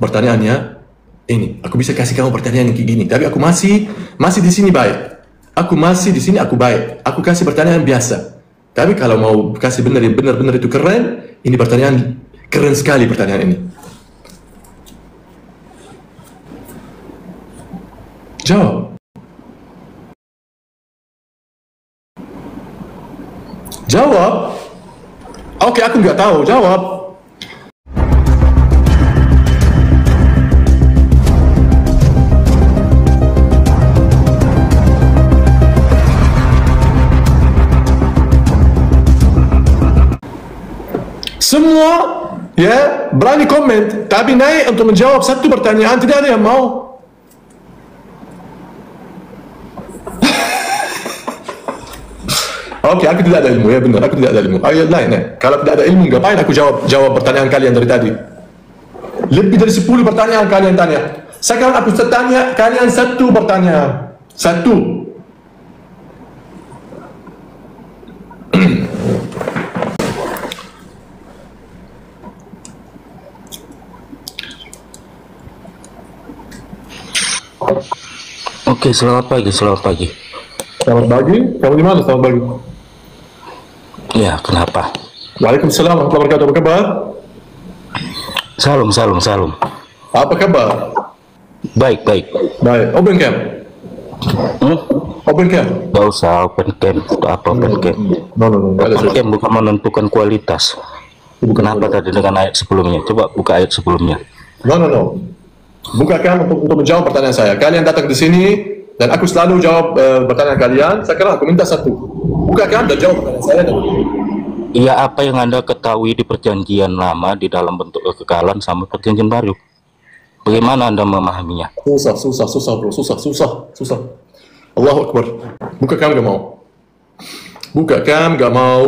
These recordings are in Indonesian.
pertanyaannya ini. Aku bisa kasih kamu pertanyaan yang kayak gini, tapi aku masih di sini baik. Aku masih di sini, aku baik. Aku kasih pertanyaan biasa. Tapi kalau mau kasih benar itu keren, ini pertanyaan keren sekali pertanyaan ini. Jawab. Jawab. Oke, aku nggak tahu. Jawab. Semua ya berani komen, tapi naik untuk menjawab satu pertanyaan tidak ada yang mau. Oke, aku tidak ada ilmu, ya benar, aku tidak ada ilmu. Ayo naik. Kalau tidak ada ilmu, ngapain aku jawab pertanyaan kalian dari tadi? Lebih dari 10 pertanyaan kalian tanya. Sekarang aku tanya kalian satu pertanyaan. Satu. Oke, selamat pagi. Selamat pagi. Kamu di mana? Selamat pagi. Ya, kenapa? Waalaikumsalam warahmatullahi wabarakatuh. Apa kabar? Salam. Apa kabar? Baik. Open cam. Open cam. Gak usah open cam. Apa open cam? No. Open cam bukan menentukan kualitas. Kenapa tadi dengan ayat sebelumnya? Coba buka ayat sebelumnya. No. Buka cam untuk menjawab pertanyaan saya. Kalian datang di sini dan aku selalu jawab pertanyaan kalian. Sekarang aku minta satu. Buka cam dan jawab pertanyaan saya. Iya, apa yang Anda ketahui di perjanjian lama di dalam bentuk kekekalan sama perjanjian baru? Bagaimana Anda memahaminya? Susah bro. Susah. Allahu Akbar. Buka cam gak mau.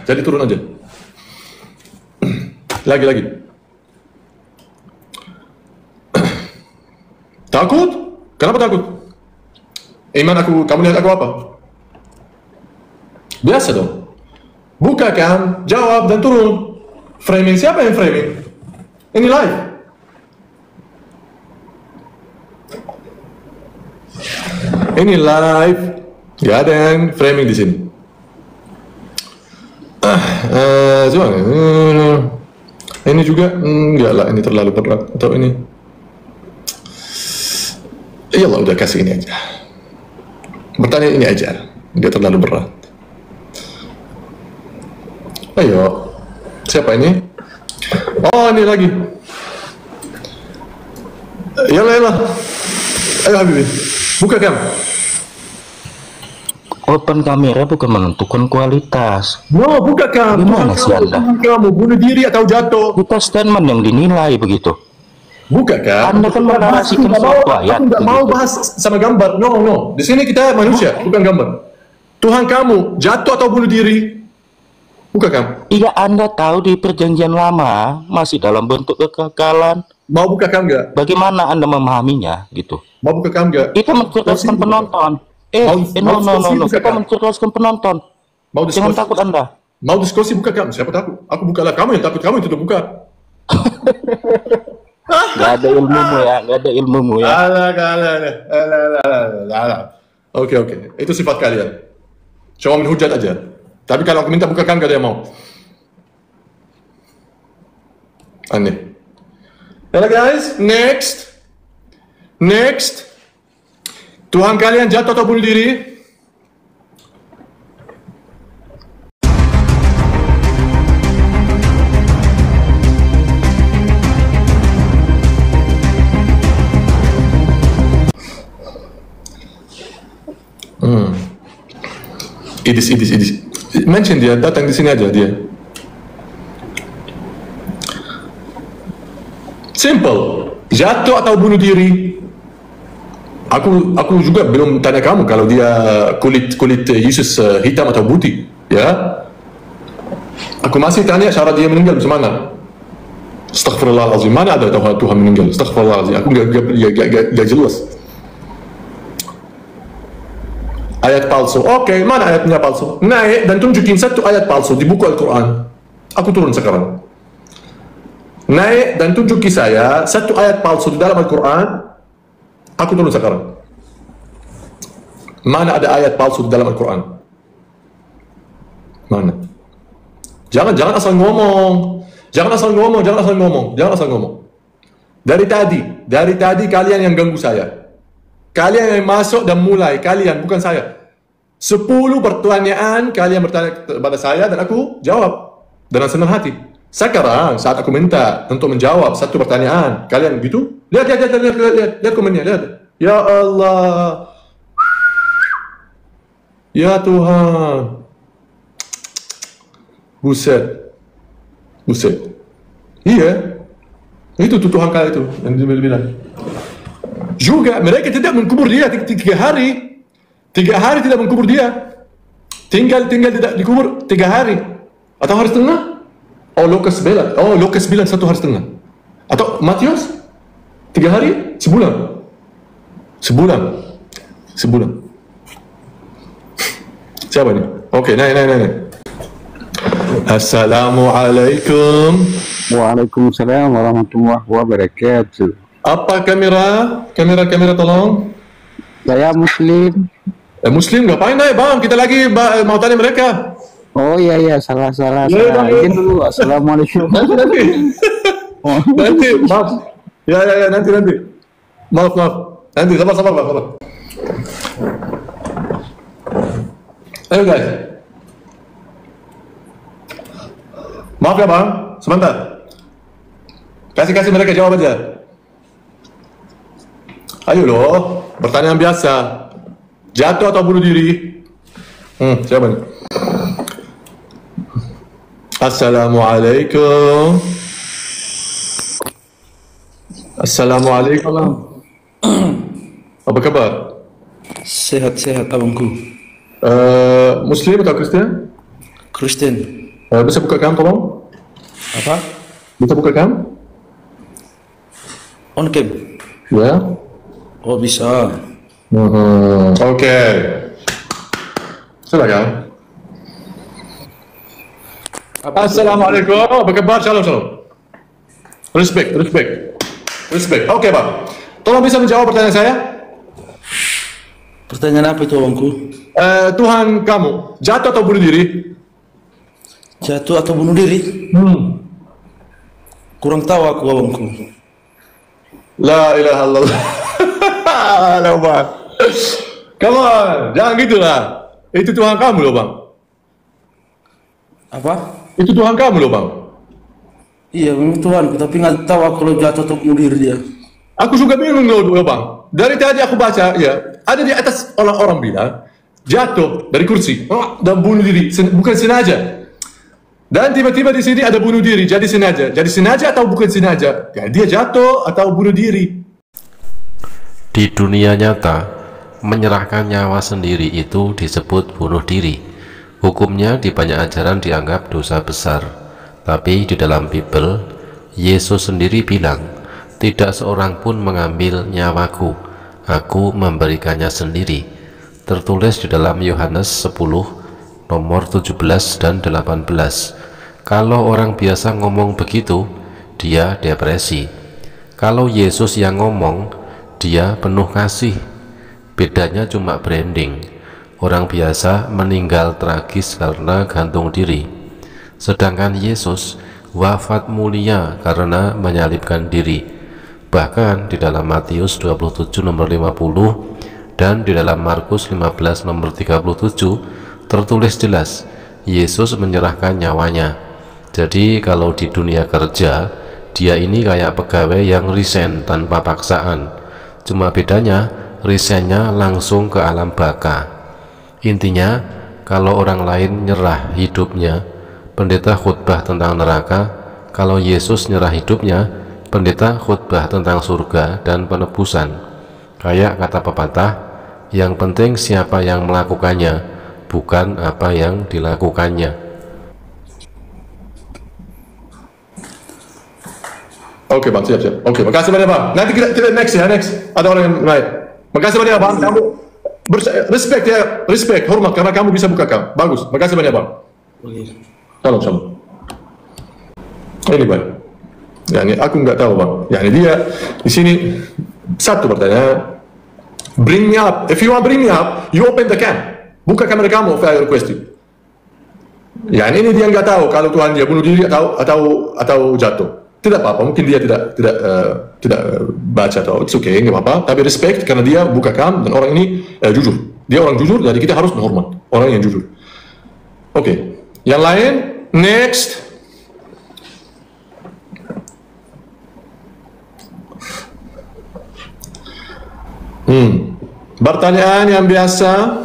Jadi turun aja. Lagi. Takut? Kenapa takut? Iman aku, kamu lihat aku apa? Biasa dong. Buka cam, jawab dan turun. Framing, siapa yang framing? Ini live. Ini live. Gak ada yang framing di sini. Coba. Ini juga enggak lah, ini terlalu berat. Atau ini? Iyalah, udah kasih ini aja. Pertanyaan ini aja, dia terlalu berat. Ayo, siapa ini? Oh, ini lagi. Yalah. Ayo Habibie, buka cam. Open kamera bukan menentukan kualitas. No, buka cam. Gimana sih Anda? Kamu bunuh diri atau jatuh? Kita statement yang dinilai begitu. Buka kan? Anda kan menarasikan suatu ayat. Aku nggak mau bahas sama gambar. No. Di sini kita manusia, bukan gambar. Tuhan kamu jatuh atau bunuh diri? Buka kan? Iya, Anda tahu di perjanjian lama masih dalam bentuk kekekalan. Mau buka kan nggak? Bagaimana Anda memahaminya gitu? Mau buka kan nggak? Kita mencerdaskan penonton. No. Kita mencerdaskan penonton. Jangan takut Anda. Mau diskusi buka kan? Siapa takut? Aku buka lah. Kamu yang takut, kamu itu tuh buka. Gak ada ilmumu ya. Alah. Oke. Itu sifat kalian. Cuma menghujat aja. Tapi kalau aku minta bukakan gak ada yang mau. Aneh. Yalah guys, next. Tuhan kalian jatuh atau bunuh diri? Idis. Mention dia, datang di sini aja dia. Simple. Jatuh atau bunuh diri? Aku juga belum tanya kamu kalau dia kulit Yesus hitam atau putih, ya. Aku masih tanya syarat dia meninggal bagaimana? Astaghfirullahaladzim, mana ada Tuhan meninggal? Astaghfirullahaladzim, aku gak jelas. Ayat palsu. Oke, mana ayatnya palsu? Naik dan tunjukin satu ayat palsu di buku Al-Quran. Aku turun sekarang. naik dan tunjuki saya satu ayat palsu di dalam Al-Quran, aku turun sekarang. Mana ada ayat palsu di dalam Al-Quran? Mana? Jangan asal ngomong. Jangan asal ngomong. Dari tadi kalian yang ganggu saya. Kalian yang masuk dan mulai, kalian, bukan saya. 10 pertanyaan kalian bertanya kepada saya dan aku jawab dengan senang hati. Sekarang saat aku minta untuk menjawab satu pertanyaan, kalian gitu? Lihat komennya, lihat. Ya Allah. Ya Tuhan. Buset. Iya. Itu Tuhan kali itu yang dia bilang. Juga mereka tidak mengkubur dia 3 hari. 3 hari tidak mengkubur dia. Tinggal tidak dikubur 3 hari. Atau hari setengah? Oh, Lukas bilang 1 hari setengah. Atau Matius 3 hari? Sebulan. Siapa ini? Oke, naik. Assalamualaikum. Waalaikumsalam warahmatullahi wabarakatuh. Apa kamera tolong? Saya Muslim. Muslim ngapain naik bang? Kita lagi mau tanya mereka. Oh iya, salah. Izin dulu. Assalamualaikum. Nanti, maaf. Ya, nanti. Maaf. Nanti, sabar, Pak. Ayo guys. Maaf ya bang, sebentar. Kasih mereka jawab aja. Ayo loh, pertanyaan biasa. Jatuh atau bunuh diri? Siapa nih? Assalamualaikum. Apa kabar? Sehat abangku. Muslim atau Kristen? Kristen. Bisa buka cam tolong? Apa? Bisa buka cam? On cam. Ya. Oh bisa. Oke. Silakan. Assalamualaikum. Apa kabar? Shalom. Respect. Oke, Bang. Tolong bisa menjawab pertanyaan saya? Pertanyaan apa itu abangku? Tuhan kamu jatuh atau bunuh diri? Jatuh atau bunuh diri? Kurang tahu aku abangku. La ilaha illallah. Halo, Bang. Come on, jangan gitulah. Itu Tuhan kamu loh, Bang. Apa? Itu Tuhan kamu loh, Bang. Iya, memang Tuhanku, tapi nggak tahu aku kalau jatuh atau bunuh diri dia. Aku juga bingung loh, Bang. Dari tadi aku baca, ya, ada di atas orang-orang bilang jatuh dari kursi dan bunuh diri, bukan sengaja. Dan tiba-tiba di sini ada bunuh diri, jadi sengaja. Jadi sengaja atau bukan sengaja? Ya, dia jatuh atau bunuh diri. Di dunia nyata, menyerahkan nyawa sendiri itu disebut bunuh diri. Hukumnya di banyak ajaran dianggap dosa besar. Tapi di dalam Bible, Yesus sendiri bilang, tidak seorang pun mengambil nyawaku, aku memberikannya sendiri. Tertulis di dalam Yohanes 10, nomor 17 dan 18. Kalau orang biasa ngomong begitu, dia depresi. Kalau Yesus yang ngomong, dia penuh kasih. Bedanya cuma branding. Orang biasa meninggal tragis karena gantung diri, sedangkan Yesus wafat mulia karena menyalibkan diri. Bahkan di dalam Matius 27 nomor 50 dan di dalam Markus 15 nomor 37 tertulis jelas Yesus menyerahkan nyawanya. Jadi kalau di dunia kerja, dia ini kayak pegawai yang resign tanpa paksaan. Cuma bedanya resignnya langsung ke alam baka. Intinya, kalau orang lain nyerah hidupnya, pendeta khutbah tentang neraka. Kalau Yesus nyerah hidupnya, pendeta khutbah tentang surga dan penebusan. Kayak kata pepatah, yang penting siapa yang melakukannya, bukan apa yang dilakukannya. Oke, Bang, siap. Oke, makasih banyak, Bang. Nanti kita next. Ada orang yang lain. Makasih banyak, Bang. Kamu respect, hormat karena kamu bisa buka cam. Bagus. Makasih banyak, Bang. Salam. Ini, Bang. Yani aku nggak tahu bang. Yani dia di sini satu pertanyaan. Bring me up. If you want bring me up, you open the cam. Buka kamera kamu, if I request you. Yani ini dia nggak tahu kalau Tuhan dia bunuh diri atau jatuh. Tidak apa-apa. Mungkin dia tidak baca atau it's okay, nggak apa-apa. Tapi respect karena dia buka cam dan orang ini jujur. Dia orang jujur, jadi kita harus menghormat orang yang jujur. Oke. Yang lain, next. Pertanyaan yang biasa.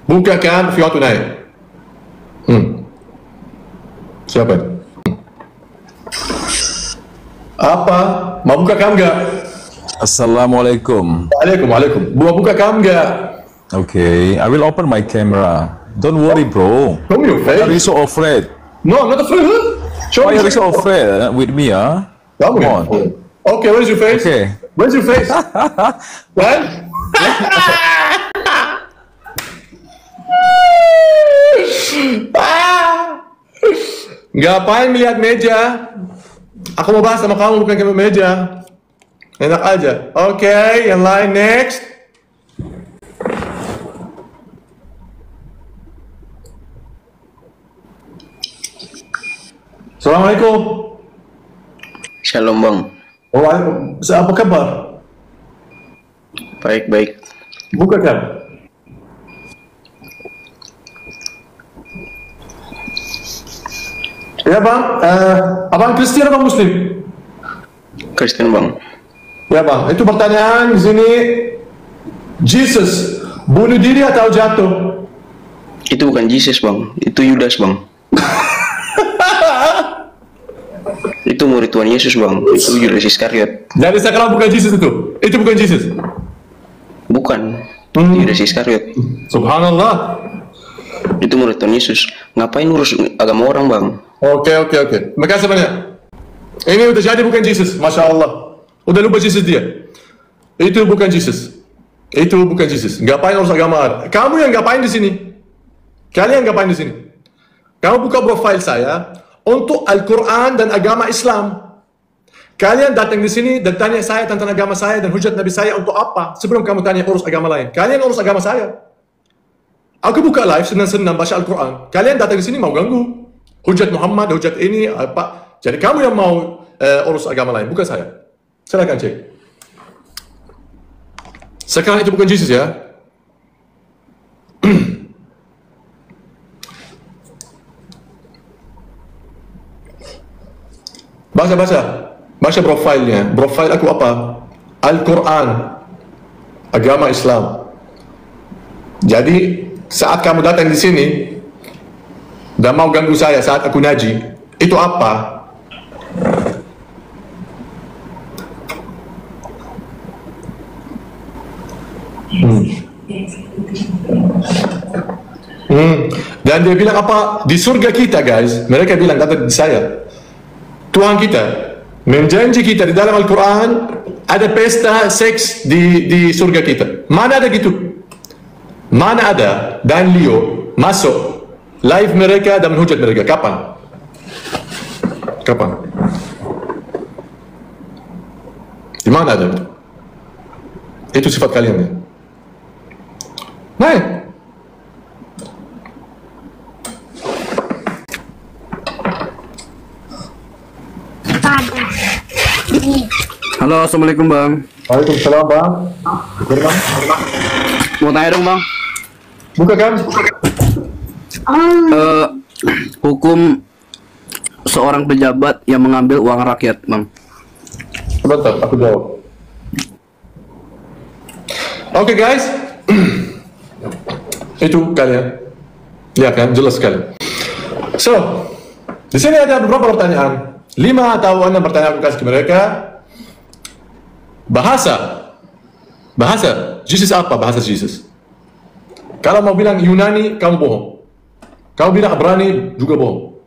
Buka cam, if you want to naik. Siapa? Apa? Mau buka cam nggak? Assalamualaikum. Waalaikumsalam. Mau buka cam nggak? Okay, I will open my camera. Don't worry, bro. Show me your face. Why are you so afraid? No, I'm not afraid. Huh? Show Why me are you so afraid with me, huh? Come on. Okay, where's your face? Okay. Where's your face? What? Ngapain melihat meja? Aku mau bahas sama kamu bukan ke meja. Enak aja. Oke, yang lain next. Assalamualaikum. Shalom bang. Waalaikumsalam. Apa kabar? Baik. Buka kan? Ya bang, abang Kristen atau Muslim? Kristen bang. Ya bang, itu pertanyaan di sini. Jesus bunuh diri atau jatuh? Itu bukan Jesus bang, itu Yudas bang. Itu murid Tuhan Yesus bang, itu Yudas Iskariot. Jadi sekarang bukan Jesus itu bukan Jesus. Bukan, Yudas Iskariot. Subhanallah. Itu murid Tuhan Yesus. Ngapain urus agama orang bang? Oke. Terima kasih banyak. Ini udah jadi bukan Jesus, Masya Allah. Udah lupa Jesus dia. Itu bukan Jesus. Ngapain urus agama? Kamu yang ngapain di sini? Kalian ngapain di sini? Kamu buka profil saya untuk Al-Quran dan agama Islam. Kalian datang di sini dan tanya saya tentang agama saya dan hujat Nabi saya untuk apa? Sebelum kamu tanya urus agama lain. Kalian urus agama saya. Aku buka live senang-senang baca Al-Quran. Kalian datang di sini mau ganggu. Hujat Muhammad, hujat ini, apa. Jadi kamu yang mau urus agama lain, bukan saya. Silakan cek. Sekarang itu bukan Jesus ya. Baca profilnya. Profil aku apa? Al-Quran, agama Islam. Jadi saat kamu datang di sini dan mau ganggu saya saat aku ngaji, itu apa? Dan dia bilang apa? Di surga kita guys, mereka bilang kata saya, Tuhan kita menjanji kita di dalam Al-Quran ada pesta seks di surga kita. Mana ada gitu? Mana ada? Dan Leo masuk live mereka dan menghujat mereka. Kapan? Di mana ada? Itu sifat kalian ya? Naik. Halo, assalamualaikum bang. Waalaikumsalam bang. Mau tanya dong bang. Buka kan? Hukum seorang pejabat yang mengambil uang rakyat bang. Sebentar, aku jawab. Oke guys, itu kalian, ya kan, jelas sekali. So, di sini ada beberapa pertanyaan. 5 atau 6 pertanyaan aku kasih ke mereka. Bahasa, Jesus apa bahasa Jesus? Kalau mau bilang Yunani, kamu bohong. Kamu bilang Ibrani, juga bohong.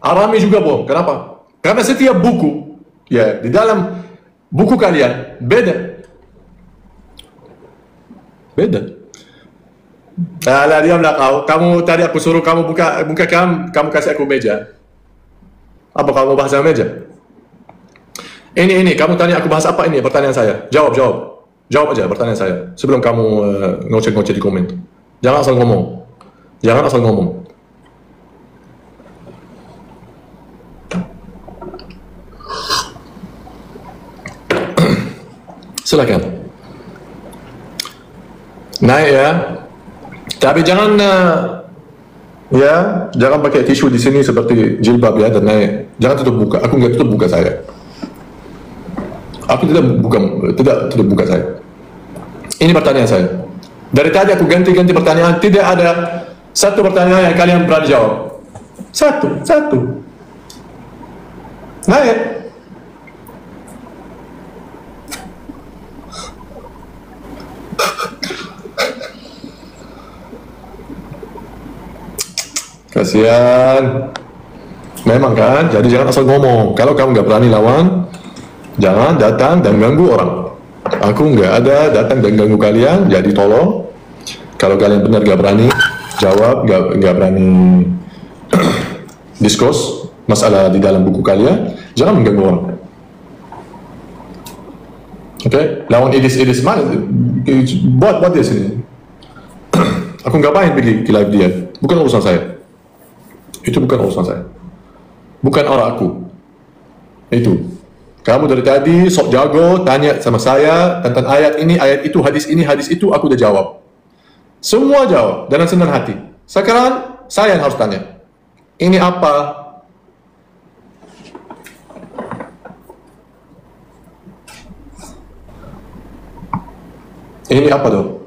Arami juga bohong. Kenapa? Karena setiap buku, ya di dalam buku kalian beda. Alah, diamlah kau. Kamu tadi aku suruh kamu buka kamu kasih aku meja. Apa kamu bahas dalam meja? Ini, kamu tanya aku bahas apa ini? Pertanyaan saya. Jawab aja pertanyaan saya. Sebelum kamu ngoceh-ngoceh di komen. Jangan asal ngomong. Silakan. Naik ya. Tapi jangan jangan pakai tisu di sini seperti jilbab ya, dan naik. Jangan tutup buka. Aku nggak tutup buka saya. Aku tidak tutup buka saya. Ini pertanyaan saya. Dari tadi aku ganti-ganti pertanyaan, tidak ada satu pertanyaan yang kalian berani jawab. Satu. Naik. Kasihan. Memang kan, jadi jangan asal ngomong. Kalau kamu nggak berani lawan, jangan datang dan ganggu orang. Aku nggak ada datang dan ganggu kalian, jadi tolong. Kalau kalian benar nggak berani jawab, nggak berani diskus masalah di dalam buku kalian, jangan mengganggu orang. Oke? Lawan idis mana? Buat dia sini. Aku nggak main pergi ke live dia. Bukan urusan saya. Itu bukan urusan saya. Bukan orang aku. Itu. Kamu dari tadi sok jago tanya sama saya tentang ayat ini, ayat itu, hadis ini, hadis itu, aku udah jawab. Semua jawab dengan senang hati. Sekarang saya yang harus tanya. Ini apa? Ini apa dong?